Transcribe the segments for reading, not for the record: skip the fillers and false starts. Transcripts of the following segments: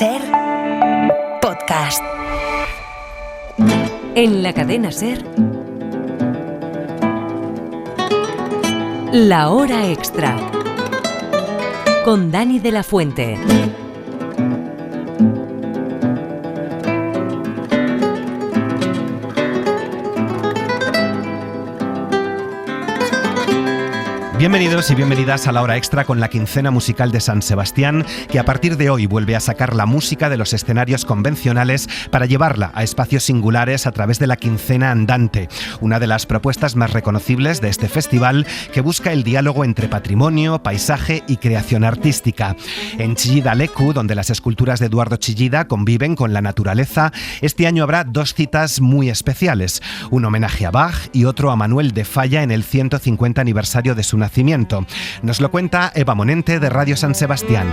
SER Podcast. En la cadena SER, La Hora Extra, con Dani de la Fuente. Bienvenidos y bienvenidas a La Hora Extra con la quincena musical de San Sebastián, que a partir de hoy vuelve a sacar la música de los escenarios convencionales para llevarla a espacios singulares a través de la quincena andante, una de las propuestas más reconocibles de este festival que busca el diálogo entre patrimonio, paisaje y creación artística. En Chillida Leku, donde las esculturas de Eduardo Chillida conviven con la naturaleza, este año habrá dos citas muy especiales, un homenaje a Bach y otro a Manuel de Falla en el 150 aniversario de su nacimiento. Nos lo cuenta Eva Monente de Radio San Sebastián.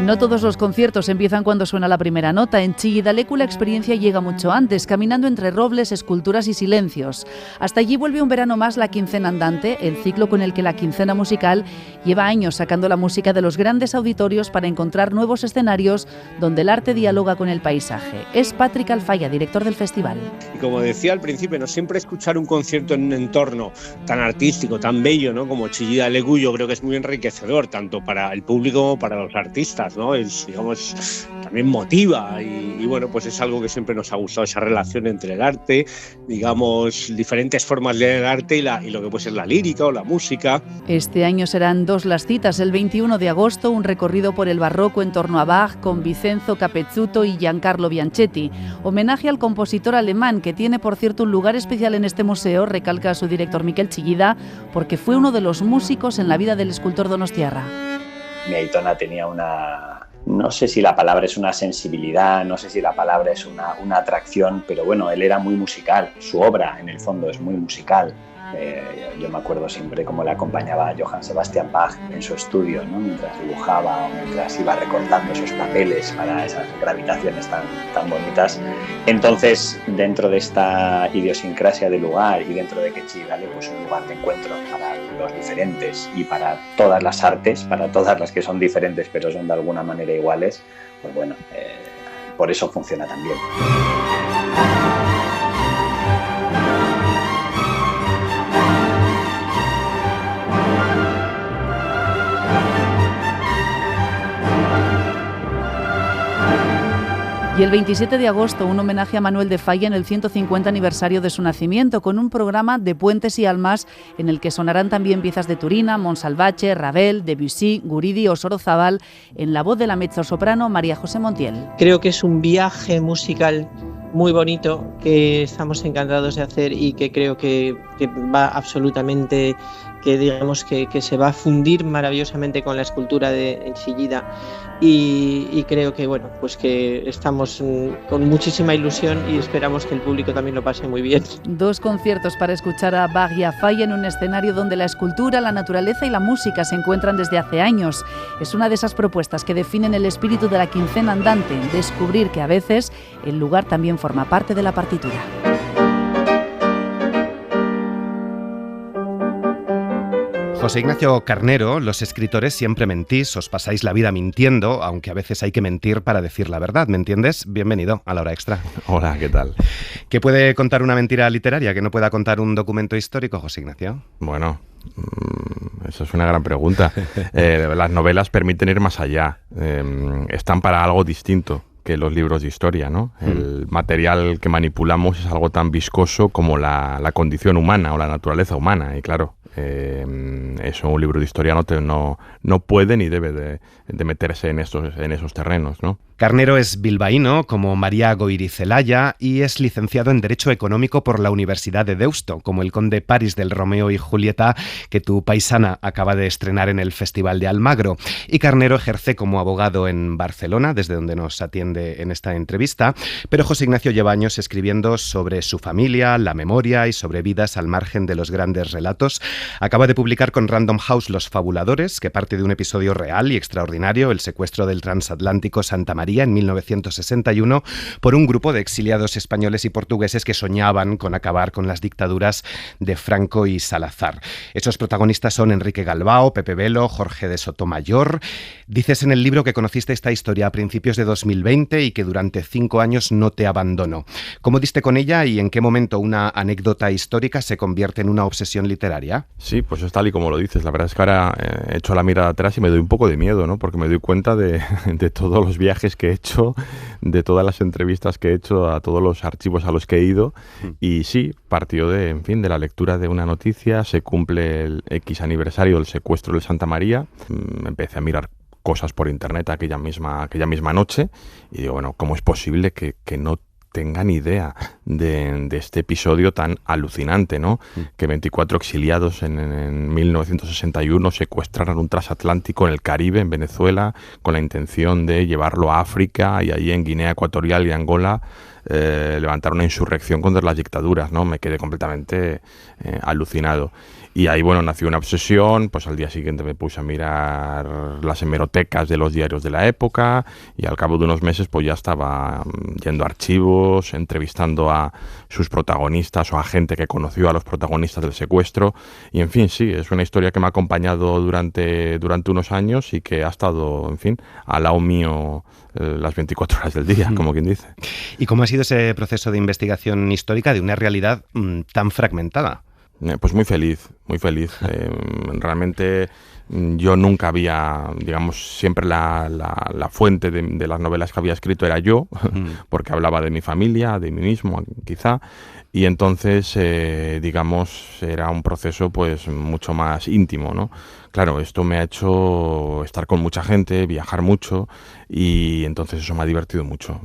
No todos los conciertos empiezan cuando suena la primera nota. En Chillida Leku la experiencia llega mucho antes, caminando entre robles, esculturas y silencios. Hasta allí vuelve un verano más la quincena andante, el ciclo con el que la quincena musical lleva años sacando la música de los grandes auditorios para encontrar nuevos escenarios donde el arte dialoga con el paisaje. Es Patrick Alfaya, director del festival. Y como decía al principio, no siempre escuchar un concierto en un entorno tan artístico, tan bello, ¿no?, como Chillida Leku, yo creo que es muy enriquecedor tanto para el público como para los artistas, ¿no? Es, digamos, también motiva y bueno, pues es algo que siempre nos ha gustado, esa relación entre el arte, digamos, diferentes formas de leer el arte y lo que puede ser la lírica o la música. Este año serán dos las citas. El 21 de agosto, un recorrido por el barroco en torno a Bach con Vincenzo Capezzuto y Giancarlo Bianchetti. Homenaje al compositor alemán, que tiene, por cierto, un lugar especial en este museo, recalca su director Miquel Chillida, porque fue uno de los músicos en la vida del escultor donostiarra. Mi Aitona tenía no sé si la palabra es una sensibilidad, no sé si la palabra es una atracción, pero bueno, él era muy musical, su obra en el fondo es muy musical. Yo me acuerdo siempre cómo le acompañaba a Johann Sebastian Bach en su estudio, ¿no?, mientras dibujaba o mientras iba recortando esos papeles para esas gravitaciones tan bonitas. Entonces, dentro de esta idiosincrasia del lugar y dentro de que Chillida Leku es un lugar de encuentro para los diferentes y para todas las artes, para todas las que son diferentes pero son de alguna manera iguales, pues bueno, por eso funciona tan bien. Y el 27 de agosto, un homenaje a Manuel de Falla en el 150 aniversario de su nacimiento, con un programa de puentes y almas en el que sonarán también piezas de Turina, Monsalvache, Ravel, Debussy, Guridi o Sorozabal, en la voz de la mezzosoprano María José Montiel. Creo que es un viaje musical muy bonito que estamos encantados de hacer y que creo que va absolutamente, que digamos que se va a fundir maravillosamente con la escultura de Chillida y creo que bueno, pues que estamos con muchísima ilusión y esperamos que el público también lo pase muy bien. Dos conciertos para escuchar a Bach y a Falla en un escenario donde la escultura, la naturaleza y la música se encuentran desde hace años. Es una de esas propuestas que definen el espíritu de la quincena andante, descubrir que a veces el lugar también forma parte de la partitura. José Ignacio Carnero, los escritores siempre mentís, os pasáis la vida mintiendo, aunque a veces hay que mentir para decir la verdad, ¿me entiendes? Bienvenido a La Hora Extra. Hola, ¿qué tal? ¿Qué puede contar una mentira literaria que no pueda contar un documento histórico, José Ignacio? Bueno, eso es una gran pregunta. Las novelas permiten ir más allá, están para algo distinto que los libros de historia, ¿no? El material que manipulamos es algo tan viscoso como la condición humana o la naturaleza humana, y claro, eso un libro de historia no puede ni debe de meterse en esos terrenos, ¿no? Carnero es bilbaíno, como María Goirizelaya, y es licenciado en Derecho Económico por la Universidad de Deusto, como el conde París del Romeo y Julieta, que tu paisana acaba de estrenar en el Festival de Almagro. Y Carnero ejerce como abogado en Barcelona, desde donde nos atiende en esta entrevista, pero José Ignacio lleva años escribiendo sobre su familia, la memoria y sobre vidas al margen de los grandes relatos, Acaba de publicar con Random House Los Fabuladores, que parte de un episodio real y extraordinario, el secuestro del transatlántico Santa María en 1961 por un grupo de exiliados españoles y portugueses que soñaban con acabar con las dictaduras de Franco y Salazar. Esos protagonistas son Enrique Galbao, Pepe Velo, Jorge de Sotomayor. Dices en el libro que conociste esta historia a principios de 2020 y que durante 5 años no te abandonó. ¿Cómo diste con ella y en qué momento una anécdota histórica se convierte en una obsesión literaria? Sí, pues es tal y como lo dices. La verdad es que ahora he hecho la mirada atrás y me doy un poco de miedo, ¿no? Porque me doy cuenta de todos los viajes que he hecho, de todas las entrevistas que he hecho, a todos los archivos a los que he ido. Y sí, partió de la lectura de una noticia. Se cumple el X aniversario del secuestro del Santa María. Empecé a mirar cosas por internet aquella misma noche y digo, bueno, ¿cómo es posible que no tengan idea de este episodio tan alucinante, ¿no? Que 24 exiliados en 1961 secuestraron un transatlántico en el Caribe, en Venezuela, con la intención de llevarlo a África, y allí en Guinea Ecuatorial y Angola levantaron una insurrección contra las dictaduras, ¿no? Me quedé completamente alucinado. Y ahí, bueno, nació una obsesión. Pues al día siguiente me puse a mirar las hemerotecas de los diarios de la época y al cabo de unos meses pues ya estaba yendo a archivos, entrevistando a sus protagonistas o a gente que conoció a los protagonistas del secuestro. Y en fin, sí, es una historia que me ha acompañado durante unos años y que ha estado, en fin, al lado mío las 24 horas del día, como quien dice. ¿Y cómo ha sido ese proceso de investigación histórica de una realidad tan fragmentada? Pues muy feliz, muy feliz. Realmente yo nunca había, digamos, siempre la fuente de las novelas que había escrito era yo, porque hablaba de mi familia, de mí mismo, quizá. Y entonces, digamos, era un proceso pues mucho más íntimo, ¿no? Claro, esto me ha hecho estar con mucha gente, viajar mucho, y entonces eso me ha divertido mucho.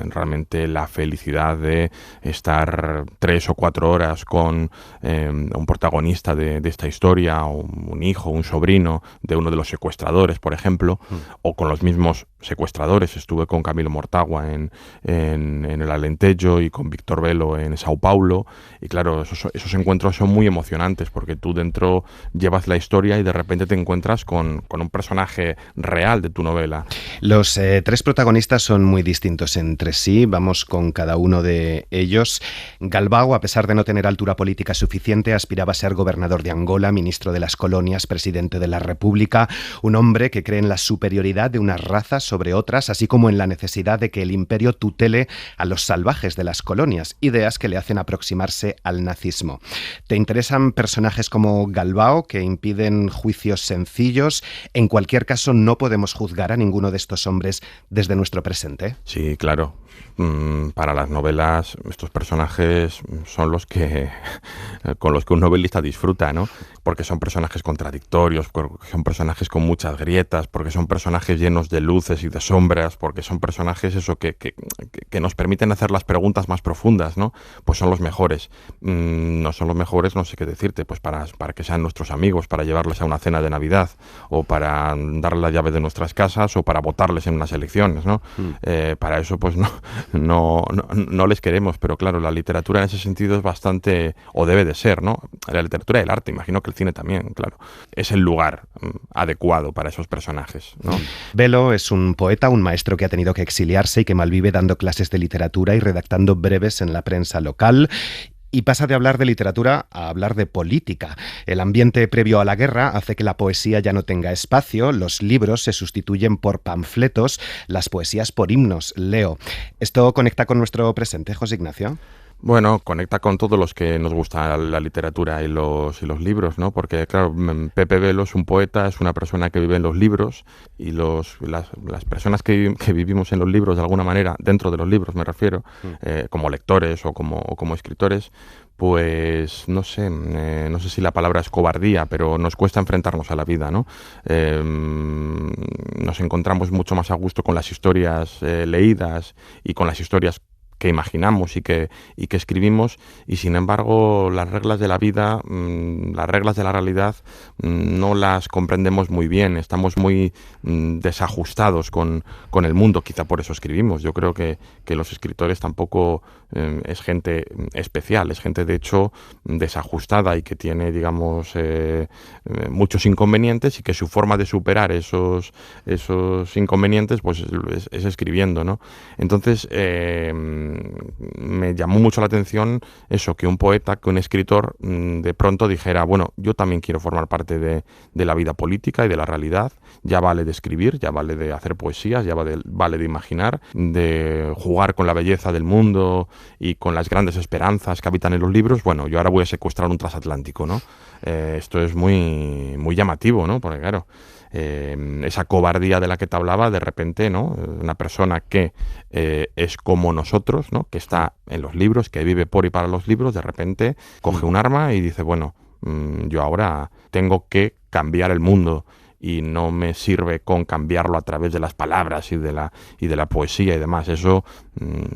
Realmente la felicidad de estar 3 o 4 horas con un protagonista de esta historia, o un hijo, un sobrino de uno de los secuestradores, por ejemplo, o con los mismos secuestradores. Estuve con Camilo Mortagua en el Alentejo y con Víctor Velo en Sao Paulo, y claro, esos encuentros son muy emocionantes porque tú dentro llevas la historia y de repente te encuentras con un personaje real de tu novela. Los 3 protagonistas son muy distintos entre sí. Vamos con cada uno de ellos. Galbao, a pesar de no tener altura política suficiente, aspiraba a ser gobernador de Angola, ministro de las colonias, presidente de la República, un hombre que cree en la superioridad de unas razas sobre otras, así como en la necesidad de que el imperio tutele a los salvajes de las colonias, ideas que le hacen aproximarse al nazismo. ¿Te interesan personajes como Galbao, que impiden juicios sencillos? En cualquier caso, no podemos juzgar a ninguno de estos hombres desde nuestro presente. Sí, claro. Para las novelas, estos personajes son los que con los que un novelista disfruta, ¿no? Porque son personajes contradictorios, porque son personajes con muchas grietas, porque son personajes llenos de luces y de sombras, porque son personajes que nos permiten hacer las preguntas más profundas, ¿no? Pues son los mejores. No son los mejores, no sé qué decirte, pues para que sean nuestros amigos, para llevarles a una cena de Navidad, o para darles la llave de nuestras casas, o para votarles en unas elecciones, ¿no? Para eso, pues no les queremos, pero claro, la literatura en ese sentido es bastante, o debe de ser, ¿no? La literatura y el arte, imagino que el cine también, claro, es el lugar adecuado para esos personajes, ¿no? Velo es un poeta, un maestro que ha tenido que exiliarse y que malvive dando clases de literatura y redactando breves en la prensa local. Y pasa de hablar de literatura a hablar de política. El ambiente previo a la guerra hace que la poesía ya no tenga espacio, los libros se sustituyen por panfletos, las poesías por himnos. Leo, ¿esto conecta con nuestro presente, José Ignacio? Bueno, conecta con todos los que nos gusta la literatura y los libros, ¿no? Porque, claro, Pepe Velo es un poeta, es una persona que vive en los libros, y las personas que vivimos en los libros de alguna manera, dentro de los libros me refiero, como lectores o como escritores, pues no sé si la palabra es cobardía, pero nos cuesta enfrentarnos a la vida, ¿no? Nos encontramos mucho más a gusto con las historias leídas y con las historias imaginamos y que escribimos, y sin embargo las reglas de la vida, las reglas de la realidad, no las comprendemos muy bien, estamos muy desajustados con el mundo, quizá por eso escribimos. Yo creo que los escritores tampoco es gente especial, es gente de hecho desajustada y que tiene, digamos, muchos inconvenientes, y que su forma de superar esos inconvenientes pues es escribiendo, ¿no? Entonces me llamó mucho la atención eso, que un poeta, que un escritor de pronto dijera, bueno, yo también quiero formar parte de la vida política y de la realidad. Ya vale de escribir, ya vale de hacer poesías, ya vale de imaginar, de jugar con la belleza del mundo y con las grandes esperanzas que habitan en los libros. Bueno, yo ahora voy a secuestrar un transatlántico, ¿no? Esto es muy, muy llamativo, ¿no? Porque claro, esa cobardía de la que te hablaba, de repente, ¿no? Una persona que es como nosotros, ¿no? Que está en los libros, que vive por y para los libros, de repente coge un arma y dice, bueno, yo ahora tengo que cambiar el mundo, y no me sirve con cambiarlo a través de las palabras y de la poesía y demás. Eso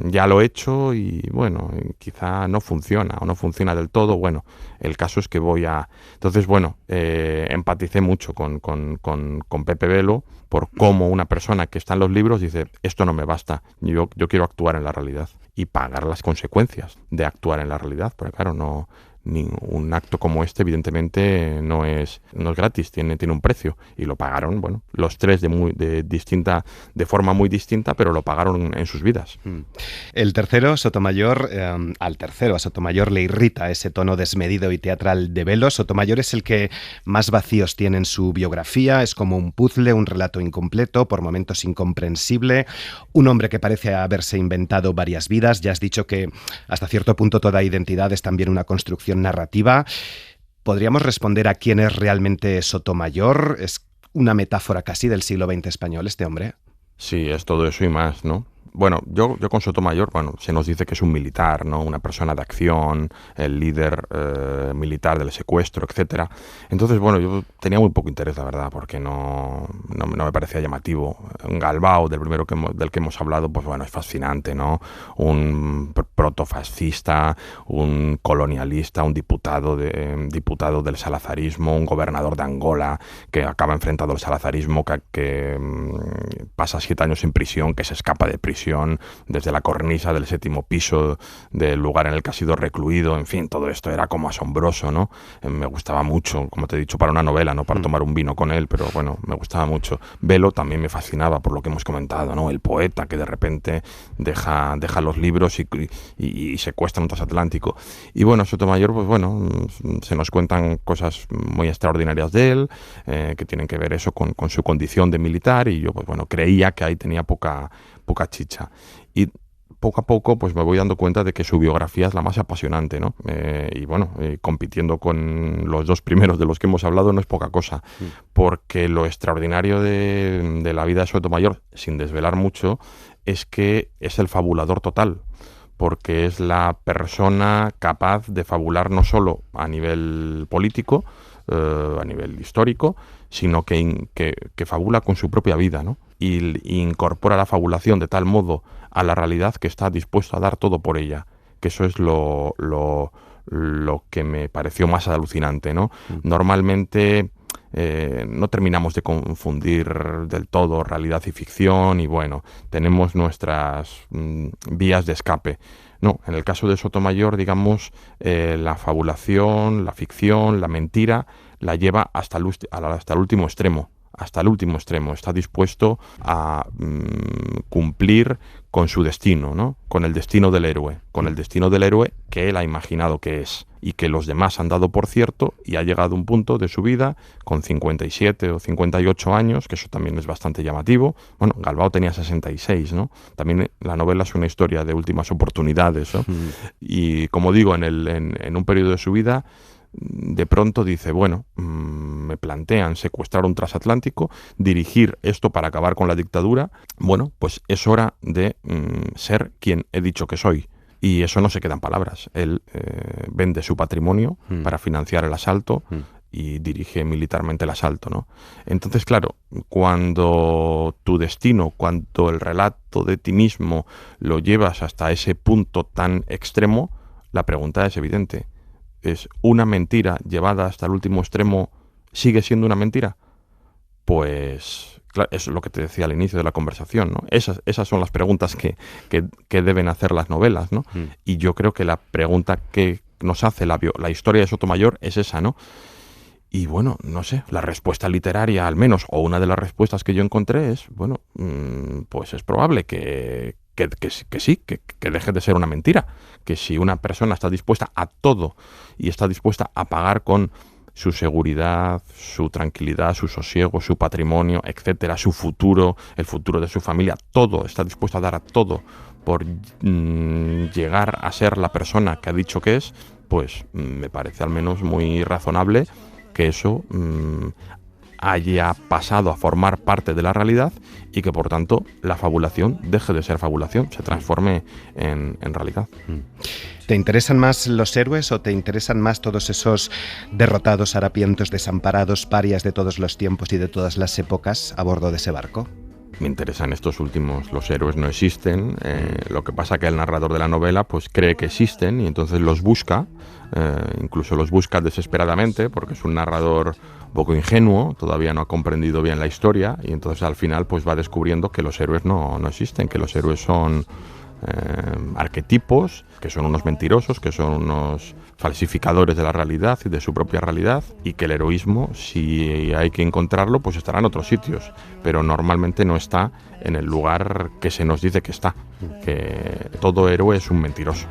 ya lo he hecho y bueno, quizá no funciona o no funciona del todo. Bueno, el caso es que Entonces, bueno, empaticé mucho con Pepe Velo, por cómo una persona que está en los libros dice, esto no me basta, yo quiero actuar en la realidad y pagar las consecuencias de actuar en la realidad, porque claro, un acto como este evidentemente no es gratis, tiene un precio, y lo pagaron, bueno, los tres de forma muy distinta, pero lo pagaron en sus vidas. El tercero, Sotomayor, a Sotomayor le irrita ese tono desmedido y teatral de Velo. Sotomayor es el que más vacíos tiene en su biografía, es como un puzzle, un relato incompleto, por momentos incomprensible, un hombre que parece haberse inventado varias vidas. Ya has dicho que hasta cierto punto toda identidad es también una construcción narrativa. ¿Podríamos responder a quién es realmente Sotomayor? ¿Es una metáfora casi del siglo XX español este hombre? Sí, es todo eso y más, ¿no? Bueno, yo con Sotomayor, bueno, se nos dice que es un militar, ¿no? Una persona de acción, el líder militar del secuestro, etcétera. Entonces, bueno, yo tenía muy poco interés, la verdad, porque no me parecía llamativo. Galbao, del que hemos hablado, pues bueno, es fascinante, ¿no? Un protofascista, un colonialista, un diputado del salazarismo, un gobernador de Angola que acaba enfrentado al salazarismo, que pasa 7 años en prisión, que se escapa de prisión desde la cornisa del 7º piso del lugar en el que ha sido recluido. En fin, todo esto era como asombroso, ¿no? Me gustaba mucho, como te he dicho, para una novela, no para tomar un vino con él, pero bueno, me gustaba mucho. Velo también me fascinaba por lo que hemos comentado, ¿no? El poeta que de repente deja los libros y secuestra un transatlántico. Y bueno, Sotomayor, pues bueno, se nos cuentan cosas muy extraordinarias de él, que tienen que ver eso con su condición de militar, y yo, pues bueno, creía que ahí tenía poca chicha. Y poco a poco pues me voy dando cuenta de que su biografía es la más apasionante, ¿no? Y bueno, compitiendo con los dos primeros de los que hemos hablado no es poca cosa, porque lo extraordinario de la vida de Sotomayor, sin desvelar mucho, es que es el fabulador total, porque es la persona capaz de fabular no solo a nivel político, a nivel histórico, sino que fabula con su propia vida, ¿no? Y incorpora la fabulación de tal modo a la realidad que está dispuesto a dar todo por ella, que eso es lo que me pareció más alucinante, ¿no? Normalmente no terminamos de confundir del todo realidad y ficción, y bueno, tenemos nuestras vías de escape. No, en el caso de Sotomayor, digamos, la fabulación, la ficción, la mentira, la lleva hasta el último extremo. Hasta el último extremo. Está dispuesto a cumplir con su destino, ¿no? Con el destino del héroe. Con el destino del héroe que él ha imaginado que es, y que los demás han dado por cierto, y ha llegado a un punto de su vida con 57 o 58 años, que eso también es bastante llamativo. Bueno, Galbao tenía 66, ¿no? También la novela es una historia de últimas oportunidades, ¿no? Y como digo, en un periodo de su vida, de pronto dice, bueno, me plantean secuestrar un transatlántico, dirigir esto para acabar con la dictadura. Bueno, pues es hora de ser quien he dicho que soy. Y eso no se queda en palabras. Él vende su patrimonio para financiar el asalto, y dirige militarmente el asalto, ¿no? Entonces, claro, cuando tu destino, cuando el relato de ti mismo lo llevas hasta ese punto tan extremo, la pregunta es evidente. ¿Es una mentira llevada hasta el último extremo, sigue siendo una mentira? Pues claro, eso es lo que te decía al inicio de la conversación, ¿no? Esas son las preguntas que deben hacer las novelas, ¿no? Y yo creo que la pregunta que nos hace la historia de Sotomayor es esa, ¿no? Y bueno, no sé, la respuesta literaria al menos, o una de las respuestas que yo encontré es, bueno, pues es probable que sí, que deje de ser una mentira, que si una persona está dispuesta a todo y está dispuesta a pagar con su seguridad, su tranquilidad, su sosiego, su patrimonio, etcétera, su futuro, el futuro de su familia, todo, está dispuesta a dar a todo por llegar a ser la persona que ha dicho que es, pues me parece al menos muy razonable que eso haya pasado a formar parte de la realidad y que por tanto la fabulación deje de ser fabulación, se transforme en realidad. ¿Te interesan más los héroes o te interesan más todos esos derrotados, harapientos, desamparados, parias de todos los tiempos y de todas las épocas a bordo de ese barco? Me interesan estos últimos. Los héroes no existen, lo que pasa que el narrador de la novela pues cree que existen y entonces los busca, incluso los busca desesperadamente porque es un narrador un poco ingenuo, todavía no ha comprendido bien la historia y entonces al final pues va descubriendo que los héroes no existen, que los héroes son arquetipos, que son unos mentirosos, que son unos falsificadores de la realidad y de su propia realidad, y que el heroísmo, si hay que encontrarlo, pues estará en otros sitios, pero normalmente no está en el lugar que se nos dice que está, que todo héroe es un mentiroso.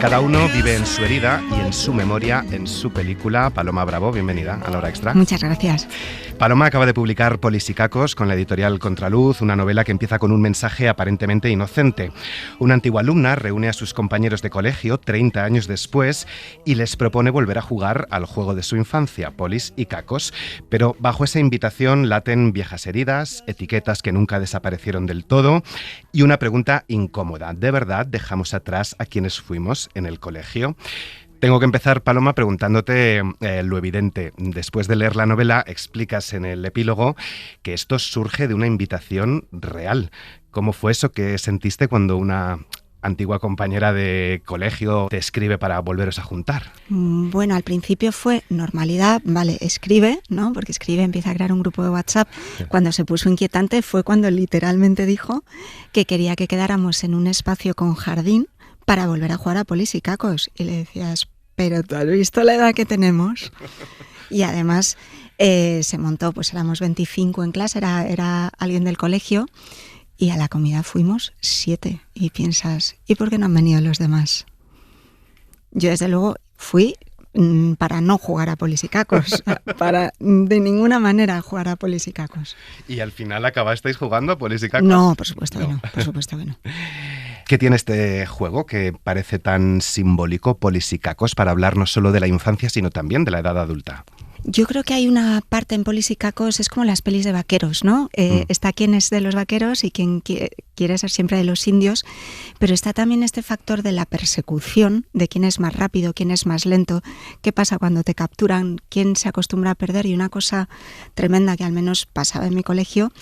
Cada uno vive en su herida y en su memoria, en su película. Paloma Bravo, bienvenida a La Hora Extra. Muchas gracias. Paloma acaba de publicar Polisicacos con la editorial Contraluz, una novela que empieza con un mensaje aparentemente inocente. Una antigua alumna reúne a sus compañeros de colegio 30 años después y les propone volver a jugar al juego de su infancia, Polis y Cacos. Pero bajo esa invitación laten viejas heridas, etiquetas que nunca desaparecieron del todo y una pregunta incómoda. ¿De verdad dejamos atrás a quienes fuimos en el colegio? Tengo que empezar, Paloma, preguntándote lo evidente. Después de leer la novela, explicas en el epílogo que esto surge de una invitación real. ¿Cómo fue eso que sentiste cuando una antigua compañera de colegio te escribe para volveros a juntar? Bueno, al principio fue normalidad, vale, escribe, ¿no? Porque escribe, empieza a crear un grupo de WhatsApp. Cuando se puso inquietante fue cuando literalmente dijo que quería que quedáramos en un espacio con jardín para volver a jugar a Polis y Cacos. Y le decías, pero ¿tú has visto la edad que tenemos? Y además se montó, pues éramos 25 en clase, era alguien del colegio, y a la comida fuimos 7. Y piensas, ¿y por qué no han venido los demás? Yo desde luego fui para no jugar a Polis y Cacos, para de ninguna manera jugar a Polis y Cacos. ¿Y al final acabasteis jugando a Polis y Cacos? No, por supuesto que no, por supuesto que no. ¿Qué tiene este juego que parece tan simbólico, Polis y Cacos, para hablar no solo de la infancia, sino también de la edad adulta? Yo creo que hay una parte en Polis y Cacos, es como las pelis de vaqueros, ¿no? Está quien es de los vaqueros y quien quiere ser siempre de los indios, pero está también este factor de la persecución, de quién es más rápido, quién es más lento, qué pasa cuando te capturan, quién se acostumbra a perder, y una cosa tremenda que al menos pasaba en mi colegio,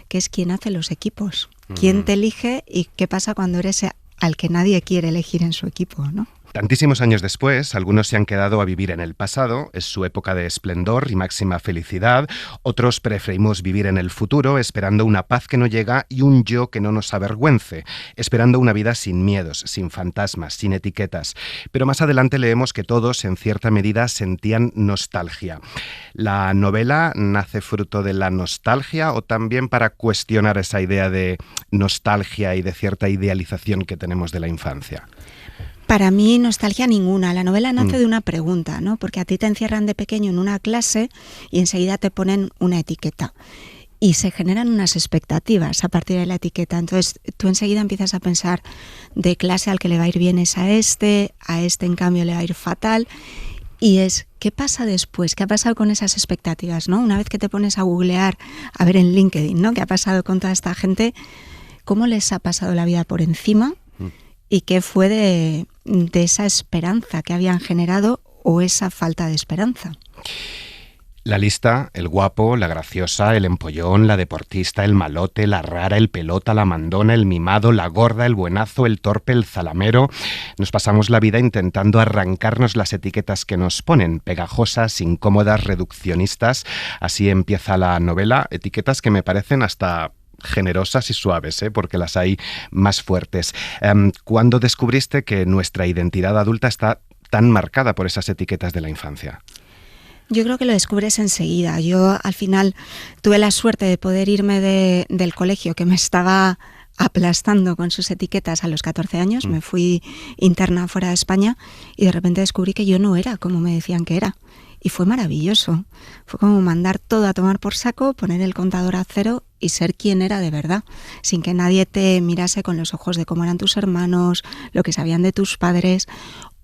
que es quién hace los equipos, quién te elige y qué pasa cuando eres al que nadie quiere elegir en su equipo, ¿no? Tantísimos años después, algunos se han quedado a vivir en el pasado, es su época de esplendor y máxima felicidad. Otros preferimos vivir en el futuro, esperando una paz que no llega y un yo que no nos avergüence, esperando una vida sin miedos, sin fantasmas, sin etiquetas. Pero más adelante leemos que todos, en cierta medida, sentían nostalgia. ¿La novela nace fruto de la nostalgia o también para cuestionar esa idea de nostalgia y de cierta idealización que tenemos de la infancia? Para mí, nostalgia ninguna. La novela nace de una pregunta, ¿no? Porque a ti te encierran de pequeño en una clase y enseguida te ponen una etiqueta. Y se generan unas expectativas a partir de la etiqueta. Entonces, tú enseguida empiezas a pensar, de clase al que le va a ir bien es a este en cambio le va a ir fatal. Y es, ¿qué pasa después? ¿Qué ha pasado con esas expectativas, ¿no? Una vez que te pones a googlear, a ver en LinkedIn, ¿no? ¿Qué ha pasado con toda esta gente? cómo les ha pasado la vida por encima y qué fue de esa esperanza que habían generado o esa falta de esperanza. La lista: el guapo, la graciosa, el empollón, la deportista, el malote, la rara, el pelota, la mandona, el mimado, la gorda, el buenazo, el torpe, el zalamero. Nos pasamos la vida intentando arrancarnos las etiquetas que nos ponen, pegajosas, incómodas, reduccionistas. Así empieza la novela, etiquetas que me parecen hasta generosas y suaves, porque las hay más fuertes. ¿Cuándo descubriste que nuestra identidad adulta está tan marcada por esas etiquetas de la infancia? Yo creo que lo descubres enseguida. Yo al final tuve la suerte de poder irme del colegio que me estaba aplastando con sus etiquetas a los 14 años. Me fui interna fuera de España y de repente descubrí que yo no era como me decían que era. Y fue maravilloso. Fue como mandar todo a tomar por saco, poner el contador a cero y ser quien era de verdad, sin que nadie te mirase con los ojos de cómo eran tus hermanos, lo que sabían de tus padres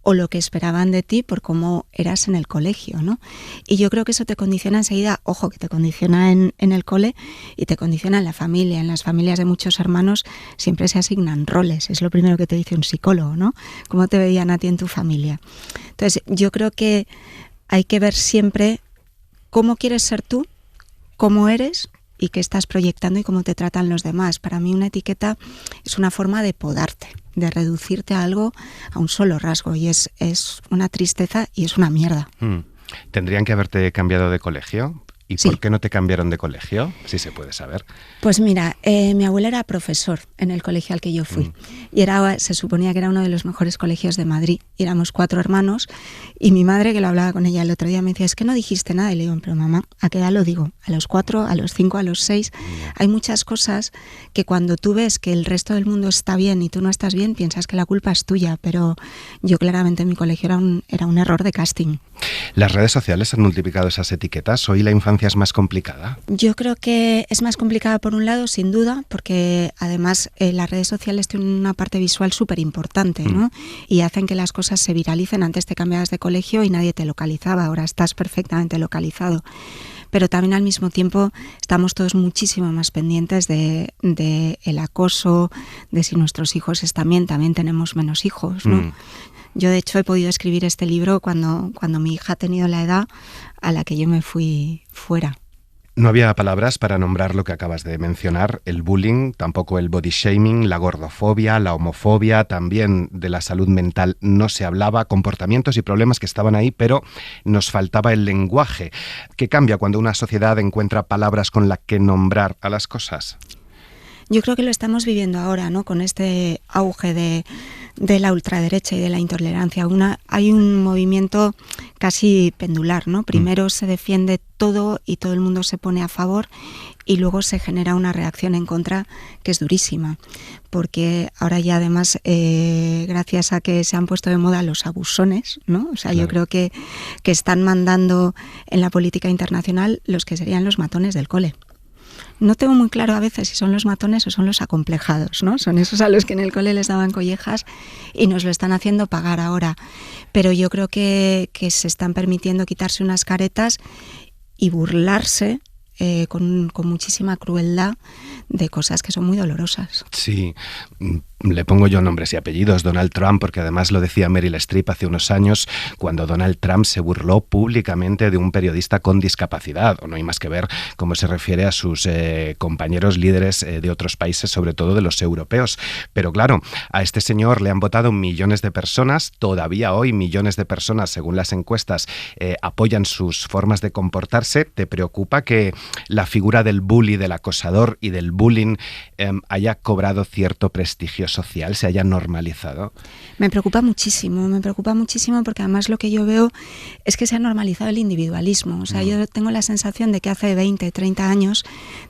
o lo que esperaban de ti por cómo eras en el colegio, ¿no? Y yo creo que eso te condiciona enseguida, ojo, que te condiciona en el cole y te condiciona en la familia. En las familias de muchos hermanos siempre se asignan roles, es lo primero que te dice un psicólogo, ¿no? ¿Cómo te veían a ti en tu familia? Entonces, yo creo que hay que ver siempre cómo quieres ser tú, cómo eres y qué estás proyectando y cómo te tratan los demás. Para mí una etiqueta es una forma de podarte, de reducirte a algo, a un solo rasgo, y es una tristeza y es una mierda. ¿Tendrían que haberte cambiado de colegio? ¿Y sí. por qué no te cambiaron de colegio? Si se puede saber. Pues mira, mi abuelo era profesor en el colegio al que yo fui y se suponía que era uno de los mejores colegios de Madrid. Y éramos 4 hermanos y mi madre, que lo hablaba con ella el otro día, me decía, es que no dijiste nada. Y le digo, pero mamá, ¿a qué edad lo digo? ¿A los 4, a los 5, a los 6? Hay muchas cosas que cuando tú ves que el resto del mundo está bien y tú no estás bien, piensas que la culpa es tuya, pero yo claramente en mi colegio era un error de casting. ¿Las redes sociales han multiplicado esas etiquetas? ¿Hoy la infancia es más complicada? Yo creo que es más complicada por un lado, sin duda, porque además las redes sociales tienen una parte visual súper importante, ¿no? Y hacen que las cosas se viralicen. Antes te cambiabas de colegio y nadie te localizaba, ahora estás perfectamente localizado. Pero también al mismo tiempo estamos todos muchísimo más pendientes de el acoso, de si nuestros hijos están bien, también tenemos menos hijos, ¿no? Yo, de hecho, he podido escribir este libro cuando mi hija ha tenido la edad a la que yo me fui fuera. No había palabras para nombrar lo que acabas de mencionar, el bullying, tampoco el body shaming, la gordofobia, la homofobia, también de la salud mental no se hablaba, comportamientos y problemas que estaban ahí, pero nos faltaba el lenguaje. ¿Qué cambia cuando una sociedad encuentra palabras con las que nombrar a las cosas? Yo creo que lo estamos viviendo ahora, ¿no? Con este auge de la ultraderecha y de la intolerancia. Hay un movimiento casi pendular, ¿no? Primero se defiende todo y todo el mundo se pone a favor y luego se genera una reacción en contra que es durísima, porque ahora ya además, gracias a que se han puesto de moda los abusones, ¿no? O sea, claro. Yo creo que están mandando en la política internacional los que serían los matones del cole. No tengo muy claro a veces si son los matones o son los acomplejados, ¿no? Son esos a los que en el cole les daban collejas y nos lo están haciendo pagar ahora. Pero yo creo que se están permitiendo quitarse unas caretas y burlarse con muchísima crueldad de cosas que son muy dolorosas. Sí, le pongo yo nombres y apellidos, Donald Trump, porque además lo decía Meryl Streep hace unos años cuando Donald Trump se burló públicamente de un periodista con discapacidad, o no hay más que ver cómo se refiere a sus compañeros líderes de otros países, sobre todo de los europeos. Pero claro, a este señor le han votado millones de personas, todavía hoy millones de personas, según las encuestas, apoyan sus formas de comportarse. ¿Te preocupa que la figura del bully, del acosador y del bullying haya cobrado cierto prestigio social, se haya normalizado? Me preocupa muchísimo porque además lo que yo veo es que se ha normalizado el individualismo. O sea, yo tengo la sensación de que hace 20, 30 años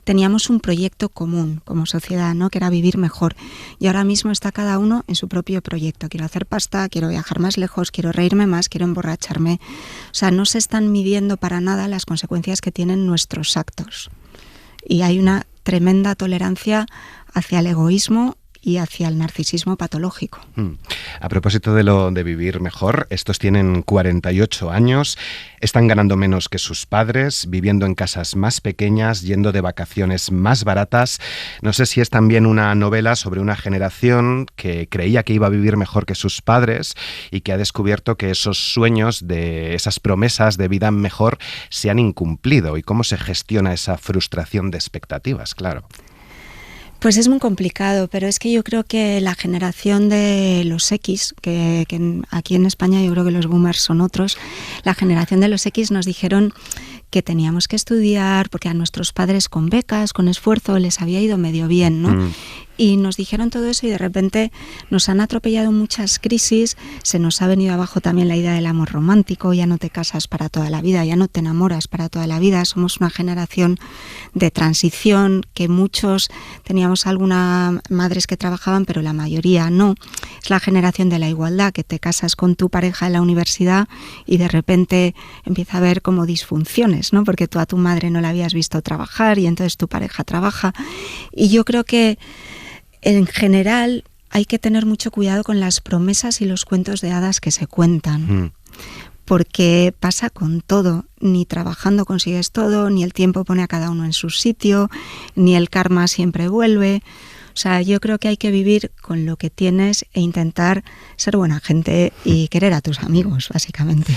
teníamos un proyecto común como sociedad, ¿no? Que era vivir mejor. Y ahora mismo está cada uno en su propio proyecto. Quiero hacer pasta, quiero viajar más lejos, quiero reírme más, quiero emborracharme. O sea, no se están midiendo para nada las consecuencias que tienen nuestros actos. Y hay una tremenda tolerancia hacia el egoísmo y hacia el narcisismo patológico. A propósito de lo de vivir mejor, estos tienen 48 años, están ganando menos que sus padres, viviendo en casas más pequeñas, yendo de vacaciones más baratas. No sé si es también una novela sobre una generación que creía que iba a vivir mejor que sus padres y que ha descubierto que esos sueños, de esas promesas de vida mejor, se han incumplido, y cómo se gestiona esa frustración de expectativas, claro. Pues es muy complicado, pero es que yo creo que la generación de los X, que aquí en España yo creo que los boomers son otros, la generación de los X nos dijeron que teníamos que estudiar porque a nuestros padres con becas, con esfuerzo, les había ido medio bien, ¿no? Y nos dijeron todo eso y de repente nos han atropellado muchas crisis, se nos ha venido abajo también la idea del amor romántico, ya no te casas para toda la vida, ya no te enamoras para toda la vida, somos una generación de transición, que muchos teníamos algunas madres que trabajaban, pero la mayoría no. Es la generación de la igualdad, que te casas con tu pareja en la universidad y de repente empieza a haber como disfunciones, ¿no? Porque tú a tu madre no la habías visto trabajar y entonces tu pareja trabaja. Y yo creo que en general hay que tener mucho cuidado con las promesas y los cuentos de hadas que se cuentan. Porque pasa con todo, ni trabajando consigues todo, ni el tiempo pone a cada uno en su sitio, ni el karma siempre vuelve. O sea, yo creo que hay que vivir con lo que tienes e intentar ser buena gente y querer a tus amigos, básicamente.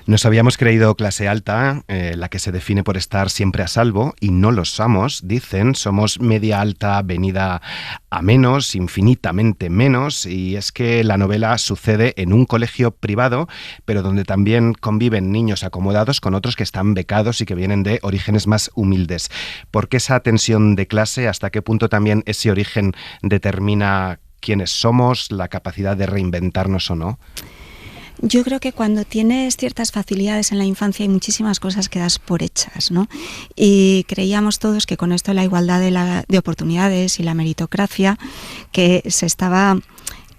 Nos habíamos creído clase alta, la que se define por estar siempre a salvo, y no lo somos, dicen. Somos media alta venida a menos, infinitamente menos, y es que la novela sucede en un colegio privado, pero donde también conviven niños acomodados con otros que están becados y que vienen de orígenes más humildes. ¿Por qué esa tensión de clase? ¿Hasta qué punto también ese origen determina quiénes somos, la capacidad de reinventarnos o no? Yo creo que cuando tienes ciertas facilidades en la infancia hay muchísimas cosas que das por hechas, ¿no? Y creíamos todos que con esto de la igualdad de oportunidades y la meritocracia, que se estaba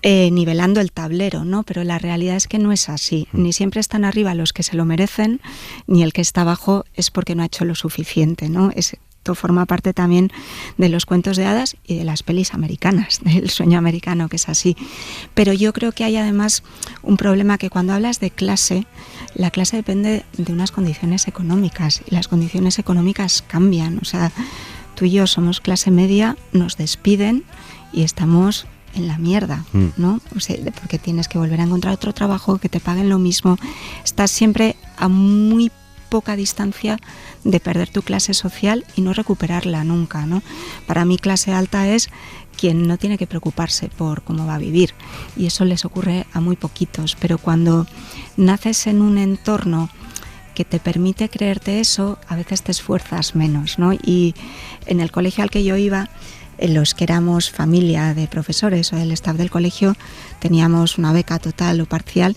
nivelando el tablero, ¿no? Pero la realidad es que no es así. Ni siempre están arriba los que se lo merecen, ni el que está abajo es porque no ha hecho lo suficiente, ¿no? Esto forma parte también de los cuentos de hadas y de las pelis americanas, del sueño americano, que es así. Pero yo creo que hay además un problema, que cuando hablas de clase, la clase depende de unas condiciones económicas y las condiciones económicas cambian. O sea, tú y yo somos clase media, nos despiden y estamos en la mierda, ¿no? O sea, porque tienes que volver a encontrar otro trabajo, que te paguen lo mismo. Estás siempre a muy poca distancia de perder tu clase social y no recuperarla nunca, ¿no? Para mí clase alta es quien no tiene que preocuparse por cómo va a vivir, y eso les ocurre a muy poquitos, pero cuando naces en un entorno que te permite creerte eso, a veces te esfuerzas menos, ¿no? Y en el colegio al que yo iba, en los que éramos familia de profesores o del staff del colegio, teníamos una beca total o parcial.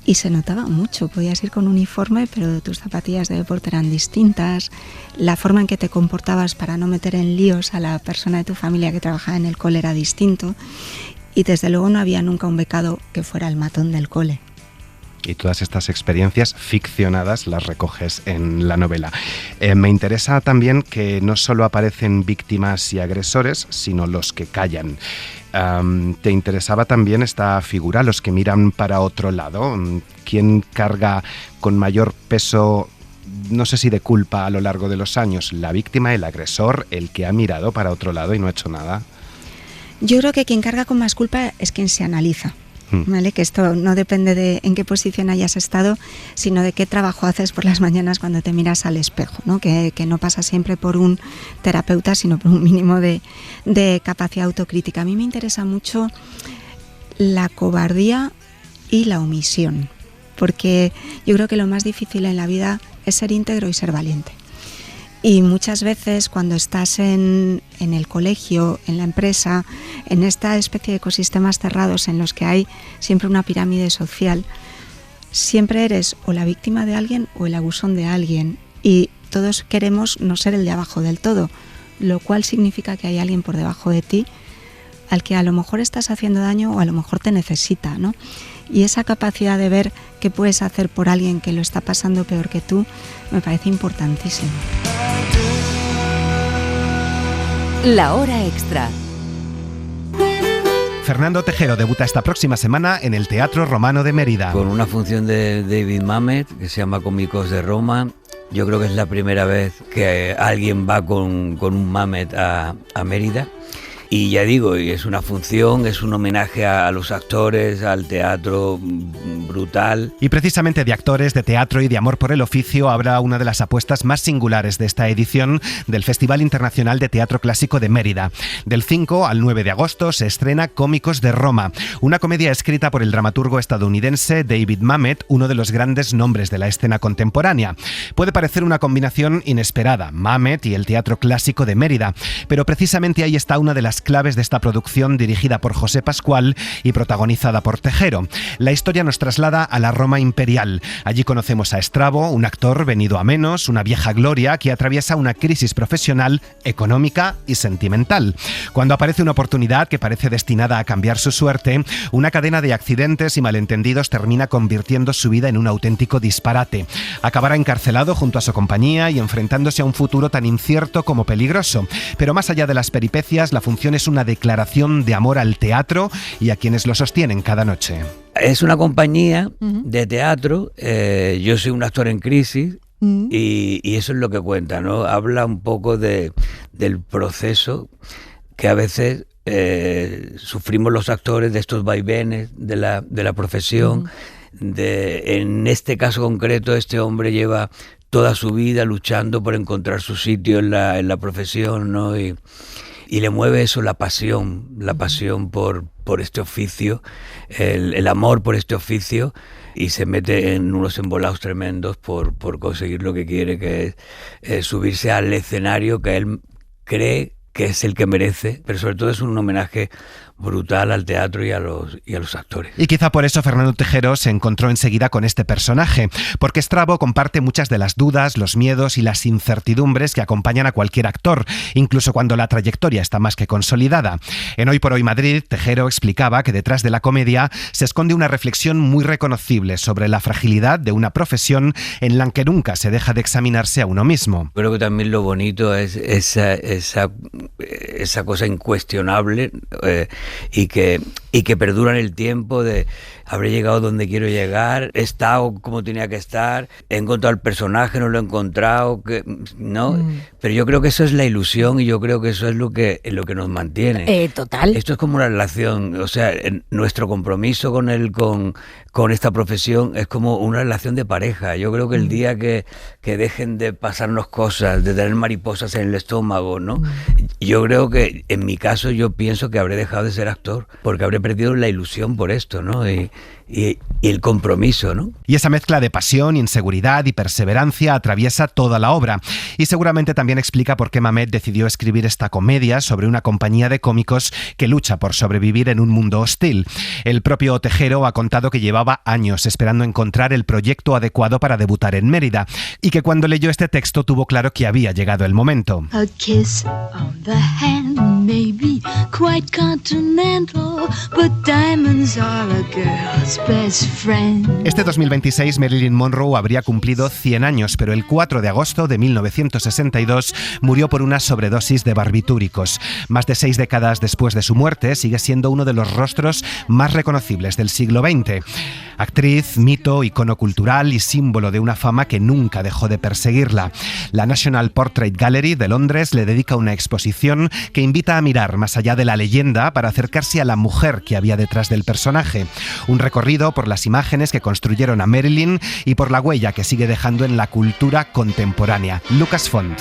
Y se notaba mucho, podías ir con uniforme, pero tus zapatillas de deporte eran distintas, la forma en que te comportabas para no meter en líos a la persona de tu familia que trabajaba en el cole era distinto, y desde luego no había nunca un becado que fuera el matón del cole. Y todas estas experiencias ficcionadas las recoges en la novela. Me interesa también que no solo aparecen víctimas y agresores, sino los que callan. ¿Te interesaba también esta figura, los que miran para otro lado? ¿Quién carga con mayor peso, no sé si de culpa, a lo largo de los años? ¿La víctima, el agresor, el que ha mirado para otro lado y no ha hecho nada? Yo creo que quien carga con más culpa es quien se analiza. ¿Vale? Que esto no depende de en qué posición hayas estado, sino de qué trabajo haces por las mañanas cuando te miras al espejo, ¿no? Que no pasa siempre por un terapeuta, sino por un mínimo de capacidad autocrítica. A mí me interesa mucho la cobardía y la omisión, porque yo creo que lo más difícil en la vida es ser íntegro y ser valiente. Y muchas veces cuando estás en el colegio, en la empresa, en esta especie de ecosistemas cerrados en los que hay siempre una pirámide social, siempre eres o la víctima de alguien o el abusón de alguien, y todos queremos no ser el de abajo del todo, lo cual significa que hay alguien por debajo de ti al que a lo mejor estás haciendo daño o a lo mejor te necesita, ¿no? Y esa capacidad de ver qué puedes hacer por alguien que lo está pasando peor que tú me parece importantísimo. La hora extra. Fernando Tejero debuta esta próxima semana en el Teatro Romano de Mérida. Con una función de David Mamet que se llama Cómicos de Roma. Yo creo que es la primera vez que alguien va con un Mamet a Mérida. Y ya digo, es una función, es un homenaje a los actores, al teatro brutal. Y precisamente de actores, de teatro y de amor por el oficio habrá una de las apuestas más singulares de esta edición del Festival Internacional de Teatro Clásico de Mérida. Del 5 al 9 de agosto se estrena Cómicos de Roma, una comedia escrita por el dramaturgo estadounidense David Mamet, uno de los grandes nombres de la escena contemporánea. Puede parecer una combinación inesperada, Mamet y el Teatro Clásico de Mérida, pero precisamente ahí está una de las claves de esta producción dirigida por José Pascual y protagonizada por Tejero. La historia nos traslada a la Roma imperial. Allí conocemos a Estrabo, un actor venido a menos, una vieja gloria que atraviesa una crisis profesional, económica y sentimental. Cuando aparece una oportunidad que parece destinada a cambiar su suerte, una cadena de accidentes y malentendidos termina convirtiendo su vida en un auténtico disparate. Acabará encarcelado junto a su compañía y enfrentándose a un futuro tan incierto como peligroso. Pero más allá de las peripecias, la función es una declaración de amor al teatro y a quienes lo sostienen cada noche. Es una compañía de teatro, yo soy un actor en crisis y eso es lo que cuenta, ¿no? Habla un poco del proceso que a veces sufrimos los actores, de estos vaivenes de la profesión. En este caso concreto, este hombre lleva toda su vida luchando por encontrar su sitio en la profesión, ¿no? Y le mueve eso, la pasión por este oficio, el amor por este oficio, y se mete en unos embolados tremendos por conseguir lo que quiere, que es subirse al escenario que él cree que es el que merece, pero sobre todo es un homenaje brutal al teatro y a los actores. Y quizá por eso Fernando Tejero se encontró enseguida con este personaje, porque Estrabo comparte muchas de las dudas, los miedos y las incertidumbres que acompañan a cualquier actor, incluso cuando la trayectoria está más que consolidada. En Hoy por Hoy Madrid, Tejero explicaba que detrás de la comedia se esconde una reflexión muy reconocible sobre la fragilidad de una profesión en la que nunca se deja de examinarse a uno mismo. Creo que también lo bonito es esa cosa incuestionable y que perdura en el tiempo de habré llegado donde quiero llegar, he estado como tenía que estar, he encontrado el personaje, no lo he encontrado, ¿no? Pero yo creo que eso es la ilusión y yo creo que eso es lo que nos mantiene. Total. Esto es como una relación, o sea, nuestro compromiso con esta profesión es como una relación de pareja. Yo creo que el día que dejen de pasarnos cosas, de tener mariposas en el estómago, ¿no? Yo creo que en mi caso yo pienso que habré dejado de ser actor porque habré perdido la ilusión por esto, ¿no? Y el compromiso, ¿no? Y esa mezcla de pasión, inseguridad y perseverancia atraviesa toda la obra. Y seguramente también explica por qué Mamet decidió escribir esta comedia sobre una compañía de cómicos que lucha por sobrevivir en un mundo hostil. El propio Tejero ha contado que llevaba años esperando encontrar el proyecto adecuado para debutar en Mérida y que cuando leyó este texto tuvo claro que había llegado el momento. A kiss on the hand may be quite continental, but diamonds are a girl's best friend. Este 2026 Marilyn Monroe habría cumplido 100 años, pero el 4 de agosto de 1962 murió por una sobredosis de barbitúricos. Más de 6 décadas después de su muerte, sigue siendo uno de los rostros más reconocibles del siglo XX. Actriz, mito, icono cultural y símbolo de una fama que nunca dejó de perseguirla. La National Portrait Gallery de Londres le dedica una exposición que invita a mirar más allá de la leyenda para acercarse a la mujer que había detrás del personaje. Un recorrido por las imágenes que construyeron a Marilyn y por la huella que sigue dejando en la cultura contemporánea. Lucas Font.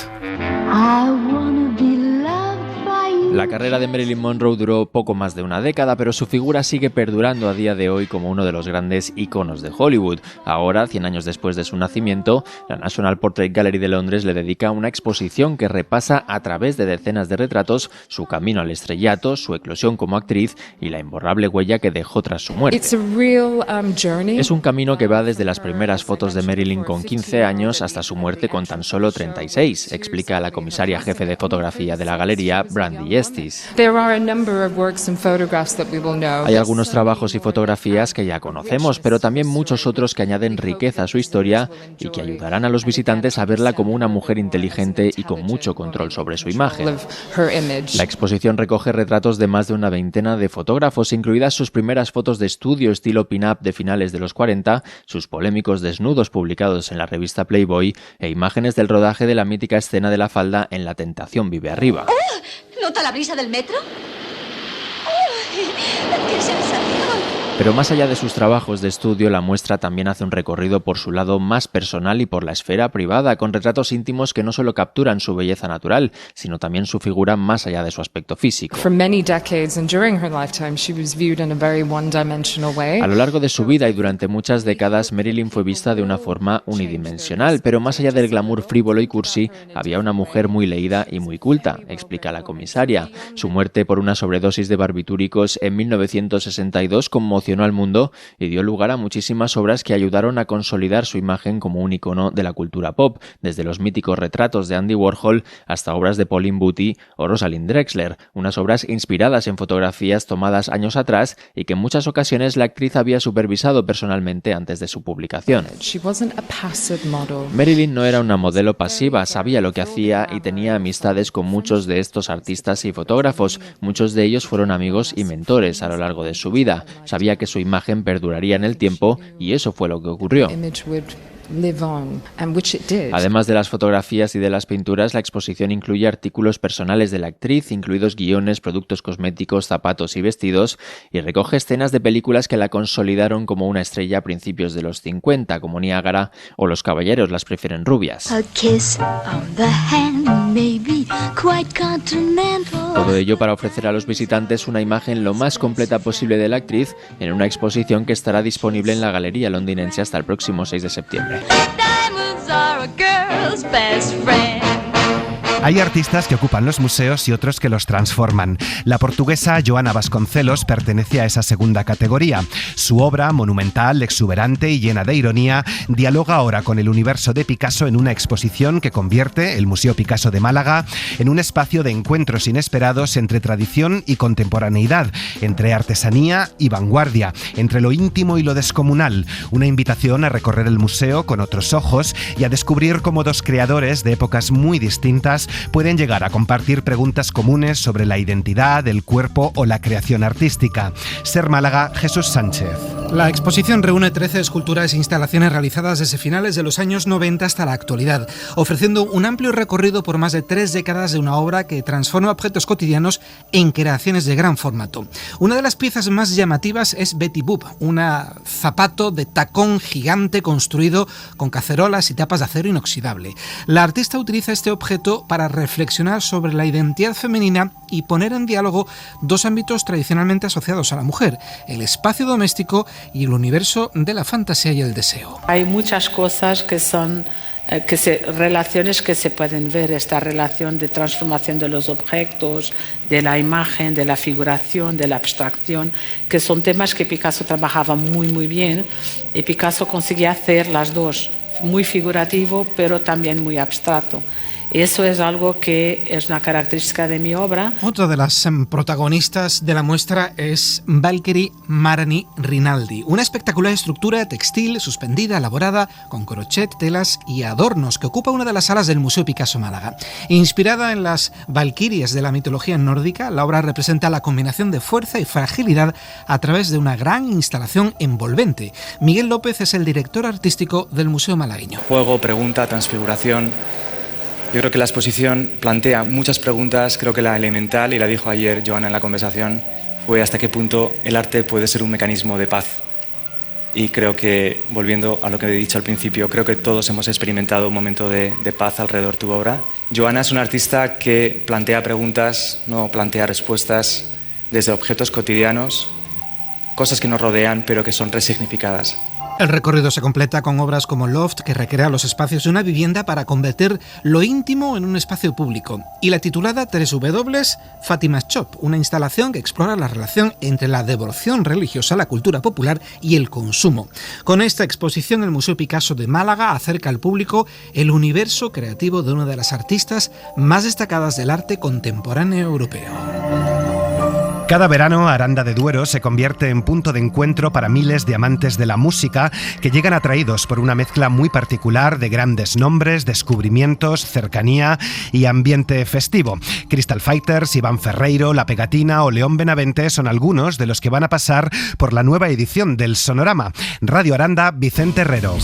La carrera de Marilyn Monroe duró poco más de una década, pero su figura sigue perdurando a día de hoy como uno de los grandes iconos de Hollywood. Ahora, 100 años después de su nacimiento, la National Portrait Gallery de Londres le dedica una exposición que repasa a través de decenas de retratos su camino al estrellato, su eclosión como actriz y la imborrable huella que dejó tras su muerte. Es un camino que va desde las primeras fotos de Marilyn con 15 años hasta su muerte con tan solo 36, explica la comisaria jefe de fotografía de la galería, Brandy. Estis. Hay algunos trabajos y fotografías que ya conocemos, pero también muchos otros que añaden riqueza a su historia y que ayudarán a los visitantes a verla como una mujer inteligente y con mucho control sobre su imagen. La exposición recoge retratos de más de una veintena de fotógrafos, incluidas sus primeras fotos de estudio estilo pin-up de finales de los 40, sus polémicos desnudos publicados en la revista Playboy e imágenes del rodaje de la mítica escena de la falda en La tentación vive arriba. ¿Nota la brisa del metro? ¡Qué sensación! Pero más allá de sus trabajos de estudio, la muestra también hace un recorrido por su lado más personal y por la esfera privada, con retratos íntimos que no solo capturan su belleza natural, sino también su figura más allá de su aspecto físico. A lo largo de su vida y durante muchas décadas, Marilyn fue vista de una forma unidimensional, pero más allá del glamour frívolo y cursi, había una mujer muy leída y muy culta, explica la comisaria. Su muerte por una sobredosis de barbitúricos en 1962 conmocionó al mundo y dio lugar a muchísimas obras que ayudaron a consolidar su imagen como un icono de la cultura pop, desde los míticos retratos de Andy Warhol hasta obras de Pauline Buty o Rosalind Drexler, unas obras inspiradas en fotografías tomadas años atrás y que en muchas ocasiones la actriz había supervisado personalmente antes de su publicación. Marilyn no era una modelo pasiva, sabía lo que hacía y tenía amistades con muchos de estos artistas y fotógrafos. Muchos de ellos fueron amigos y mentores a lo largo de su vida. Sabía que su imagen perduraría en el tiempo y eso fue lo que ocurrió. Además de las fotografías y de las pinturas, la exposición incluye artículos personales de la actriz, incluidos guiones, productos cosméticos, zapatos y vestidos, y recoge escenas de películas que la consolidaron como una estrella a principios de los 50, como Niágara o Los caballeros las prefieren rubias. Todo ello para ofrecer a los visitantes una imagen lo más completa posible de la actriz en una exposición que estará disponible en la Galería Londinense hasta el próximo 6 de septiembre. Hay artistas que ocupan los museos y otros que los transforman. La portuguesa Joana Vasconcelos pertenece a esa segunda categoría. Su obra, monumental, exuberante y llena de ironía, dialoga ahora con el universo de Picasso en una exposición que convierte el Museo Picasso de Málaga en un espacio de encuentros inesperados entre tradición y contemporaneidad, entre artesanía y vanguardia, entre lo íntimo y lo descomunal. Una invitación a recorrer el museo con otros ojos y a descubrir cómo dos creadores de épocas muy distintas pueden llegar a compartir preguntas comunes sobre la identidad, el cuerpo o la creación artística. Ser Málaga, Jesús Sánchez. La exposición reúne 13 esculturas e instalaciones realizadas desde finales de los años 90 hasta la actualidad, ofreciendo un amplio recorrido por más de 3 décadas de una obra que transforma objetos cotidianos en creaciones de gran formato. Una de las piezas más llamativas es Betty Boop, un zapato de tacón gigante construido con cacerolas y tapas de acero inoxidable. La artista utiliza este objeto para reflexionar sobre la identidad femenina y poner en diálogo dos ámbitos tradicionalmente asociados a la mujer, el espacio doméstico y el universo de la fantasía y el deseo. Hay muchas cosas que son relaciones que se pueden ver, esta relación de transformación de los objetos, de la imagen, de la figuración, de la abstracción, que son temas que Picasso trabajaba muy bien, y Picasso conseguía hacer las dos, muy figurativo pero también muy abstracto. Eso es algo que es una característica de mi obra. Otra de las protagonistas de la muestra es Valkyrie Marani Rinaldi, una espectacular estructura textil suspendida, elaborada con crochet, telas y adornos que ocupa una de las salas del Museo Picasso Málaga. Inspirada en las valquirias de la mitología nórdica, la obra representa la combinación de fuerza y fragilidad a través de una gran instalación envolvente. Miguel López es el director artístico del Museo Malagueño. Juego, pregunta, transfiguración. Yo creo que la exposición plantea muchas preguntas. Creo que la elemental, y la dijo ayer Joana en la conversación, fue hasta qué punto el arte puede ser un mecanismo de paz. Y creo que, volviendo a lo que he dicho al principio, creo que todos hemos experimentado un momento de paz alrededor de tu obra. Joana es una artista que plantea preguntas, no plantea respuestas, desde objetos cotidianos, cosas que nos rodean pero que son resignificadas. El recorrido se completa con obras como Loft, que recrea los espacios de una vivienda para convertir lo íntimo en un espacio público, y la titulada 3W Fatima's Shop, una instalación que explora la relación entre la devoción religiosa, la cultura popular y el consumo. Con esta exposición, el Museo Picasso de Málaga acerca al público el universo creativo de una de las artistas más destacadas del arte contemporáneo europeo. Cada verano, Aranda de Duero se convierte en punto de encuentro para miles de amantes de la música que llegan atraídos por una mezcla muy particular de grandes nombres, descubrimientos, cercanía y ambiente festivo. Crystal Fighters, Iván Ferreiro, La Pegatina o León Benavente son algunos de los que van a pasar por la nueva edición del Sonorama. Radio Aranda, Vicente Herrero.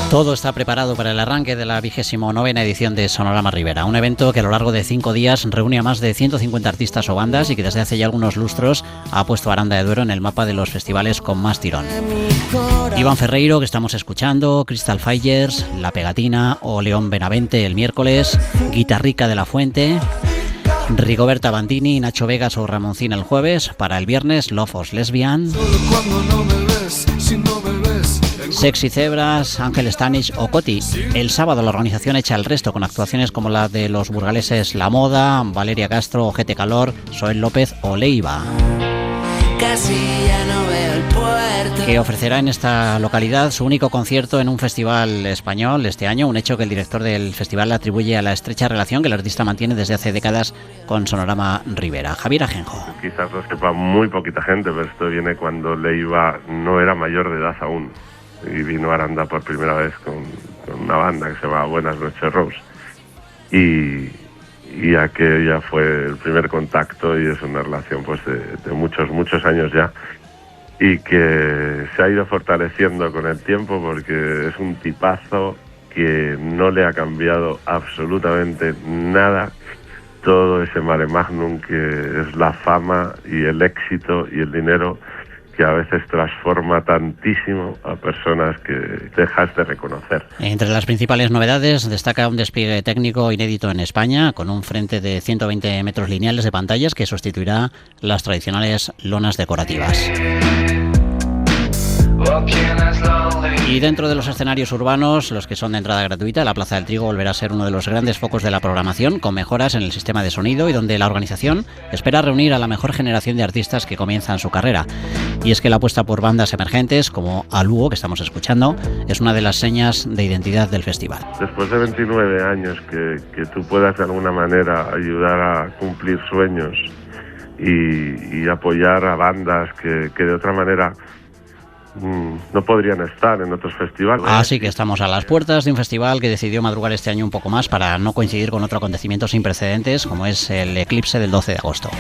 Todo está preparado para el arranque de la 29ª edición de Sonorama Ribera, un evento que a lo largo de 5 días reúne a más de 150 artistas o bandas y que desde hace ya algunos lustros ha puesto a Aranda de Duero en el mapa de los festivales con más tirón. Iván Ferreiro, que estamos escuchando, Crystal Fighters, La Pegatina o León Benavente el miércoles, Guitarrica de la Fuente, Rigoberta Bandini, Nacho Vegas o Ramoncín el jueves. Para el viernes, Love Us Lesbian, Sexy Zebras, Ángel Stanich o Coti. El sábado la organización echa el resto con actuaciones como la de los burgaleses La Moda, Valeria Castro, Ojete Calor, Soel López o Leiva. Casi ya no veo el puerto. Que ofrecerá en esta localidad su único concierto en un festival español este año, un hecho que el director del festival le atribuye a la estrecha relación que el artista mantiene desde hace décadas con Sonorama Ribera. Javier Ajenjo. Quizás lo sepa muy poquita gente, pero esto viene cuando Leiva no era mayor de edad aún. Y vino a Aranda por primera vez con una banda que se llama Buenas Noches Rose. Y aquella fue el primer contacto y es una relación pues de muchos años ya. Y que se ha ido fortaleciendo con el tiempo porque es un tipazo que no le ha cambiado absolutamente nada todo ese mare magnum que es la fama y el éxito y el dinero, que a veces transforma tantísimo a personas que dejas de reconocer. Entre las principales novedades destaca un despliegue técnico inédito en España, con un frente de 120 metros lineales de pantallas que sustituirá las tradicionales lonas decorativas. Y dentro de los escenarios urbanos, los que son de entrada gratuita, la Plaza del Trigo volverá a ser uno de los grandes focos de la programación, con mejoras en el sistema de sonido y donde la organización espera reunir a la mejor generación de artistas que comienzan su carrera. Y es que la apuesta por bandas emergentes, como Aluo, que estamos escuchando, es una de las señas de identidad del festival. Después de 29 años que tú puedas de alguna manera ayudar a cumplir sueños y apoyar a bandas que de otra manera no podrían estar en otros festivales. Así que estamos a las puertas de un festival que decidió madrugar este año un poco más para no coincidir con otro acontecimiento sin precedentes como es el eclipse del 12 de agosto.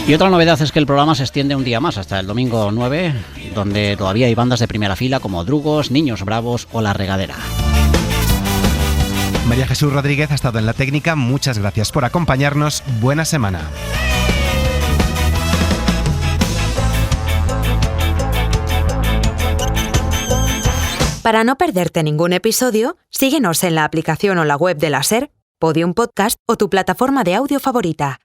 Y otra novedad es que el programa se extiende un día más hasta el domingo 9, donde todavía hay bandas de primera fila como Drugos, Niños Bravos o La Regadera. María Jesús Rodríguez ha estado en la técnica. Muchas gracias por acompañarnos. Buena semana. Para no perderte ningún episodio, síguenos en la aplicación o la web de la SER, Podium Podcast o tu plataforma de audio favorita.